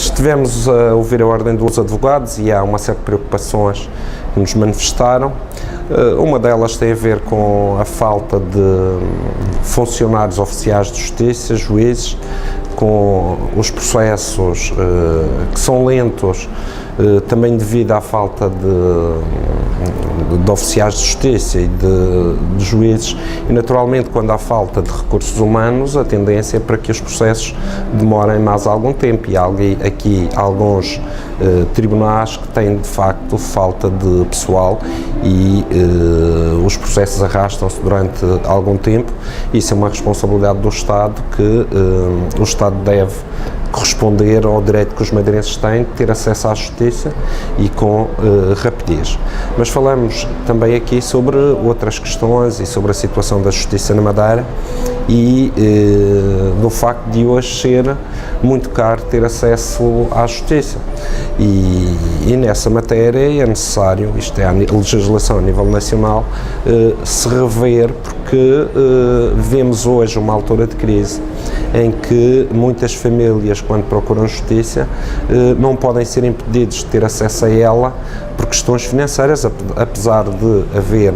Estivemos a ouvir a Ordem dos Advogados e há uma série de preocupações que nos manifestaram. Uma delas tem a ver com a falta de funcionários oficiais de justiça, juízes, com os processos que são lentos, também devido à falta de oficiais de justiça e de juízes, e naturalmente quando há falta de recursos humanos a tendência é para que os processos demorem mais algum tempo, e há aqui alguns tribunais que têm de facto falta de pessoal e os processos arrastam-se durante algum tempo. Isso é uma responsabilidade do Estado, que o Estado deve corresponder ao direito que os madeirenses têm de ter acesso à justiça e com rapidez. Mas falamos também aqui sobre outras questões e sobre a situação da justiça na Madeira e do facto de hoje ser muito caro ter acesso à justiça. E nessa matéria é necessário, isto é a legislação a nível nacional, se rever, porque vemos hoje uma altura de crise em que muitas famílias, quando procuram justiça, não podem ser impedidos de ter acesso a ela por questões financeiras, apesar de haver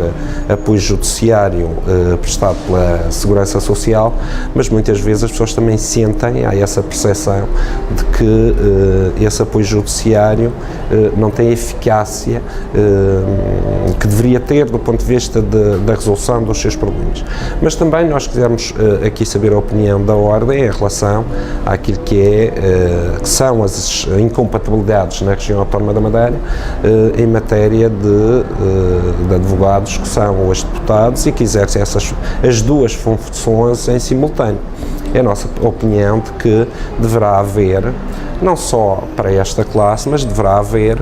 apoio judiciário prestado pela Segurança Social, mas muitas vezes as pessoas também sentem, há essa percepção de que esse apoio judiciário não tem a eficácia que deveria ter do ponto de vista da resolução dos seus problemas. Mas também nós quisermos aqui saber a opinião da Ordem em relação àquilo que são as incompatibilidades na região autónoma da Madeira em matéria de advogados que são os deputados e que exercem as duas funções em simultâneo. É a nossa opinião de que deverá haver, não só para esta classe, mas deverá haver,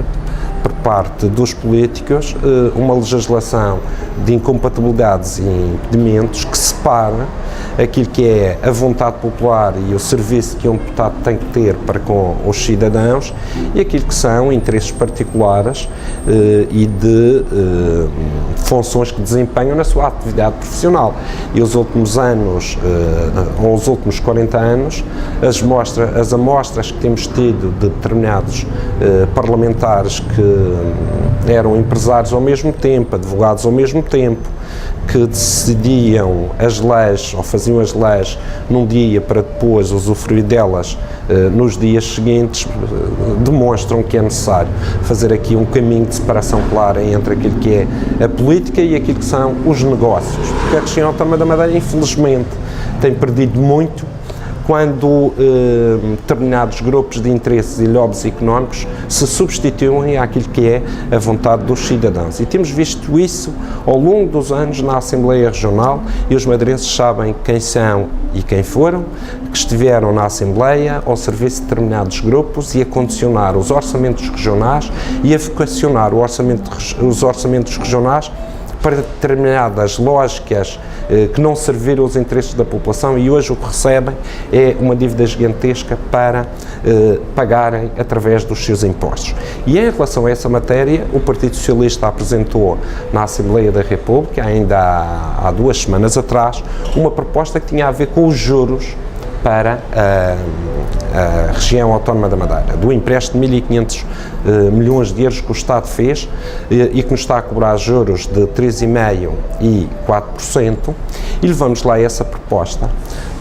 por parte dos políticos, uma legislação de incompatibilidades e impedimentos que separe aquilo que é a vontade popular e o serviço que um deputado tem que ter para com os cidadãos e aquilo que são interesses particulares e de funções que desempenham na sua atividade profissional. E os últimos anos, ou os últimos 40 anos, as amostras que temos tido de determinados parlamentares que eram empresários ao mesmo tempo, advogados ao mesmo tempo, que decidiam as leis ou faziam as leis num dia para depois usufruir delas nos dias seguintes, demonstram que é necessário fazer aqui um caminho de separação clara entre aquilo que é a política e aquilo que são os negócios, porque a região autónoma da Madeira, infelizmente, tem perdido muito quando determinados grupos de interesses e lobbies económicos se substituem àquilo que é a vontade dos cidadãos. E temos visto isso ao longo dos anos na Assembleia Regional, e os madeirenses sabem quem são e quem foram, que estiveram na Assembleia ao serviço de determinados grupos e a condicionar os orçamentos regionais e a vocacionar os orçamentos regionais para determinadas lógicas que não serviram aos interesses da população, e hoje o que recebem é uma dívida gigantesca para pagarem através dos seus impostos. E em relação a essa matéria, o Partido Socialista apresentou na Assembleia da República, ainda há 2 semanas atrás, uma proposta que tinha a ver com os juros para a região autónoma da Madeira, do empréstimo de 1.500 milhões de euros que o Estado fez e que nos está a cobrar juros de 3,5% e 4%, e levamos lá essa proposta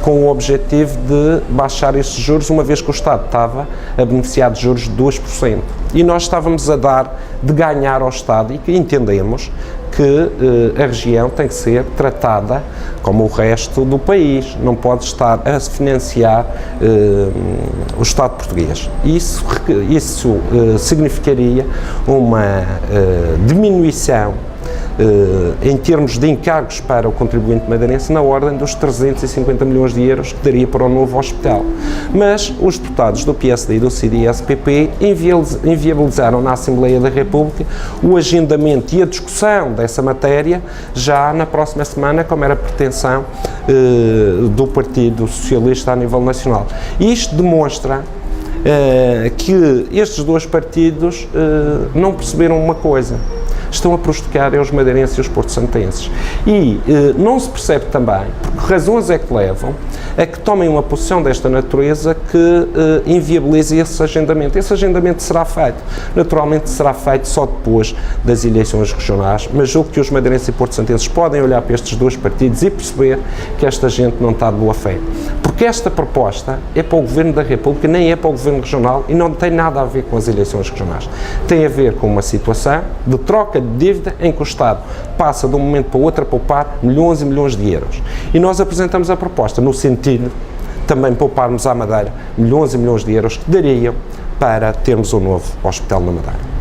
com o objetivo de baixar esses juros, uma vez que o Estado estava a beneficiar de juros de 2%. E nós estávamos a dar de ganhar ao Estado, e que entendemos que a região tem que ser tratada como o resto do país, não pode estar a financiar o Estado português. Isso significaria uma diminuição em termos de encargos para o contribuinte madeirense na ordem dos 350 milhões de euros que daria para o novo hospital. Mas os deputados do PSD e do CDS-PP inviabilizaram na Assembleia da República o agendamento e a discussão dessa matéria já na próxima semana, como era a pretensão do Partido Socialista a nível nacional. E isto demonstra que estes 2 partidos não perceberam uma coisa. estão a prejudicar os madeirenses e os porto-santenses. E não se percebe também por que razões é que levam a que tomem uma posição desta natureza que inviabilize esse agendamento. Esse agendamento será feito. Naturalmente será feito só depois das eleições regionais, mas julgo que os madeirenses e porto-santenses podem olhar para estes dois partidos e perceber que esta gente não está de boa fé. Porque esta proposta é para o Governo da República, nem é para o Governo Regional e não tem nada a ver com as eleições regionais. Tem a ver com uma situação de troca de dívida em que o Estado passa de um momento para o outro a poupar milhões e milhões de euros. E nós apresentamos a proposta no sentido também pouparmos à Madeira milhões e milhões de euros que dariam para termos um novo hospital na Madeira.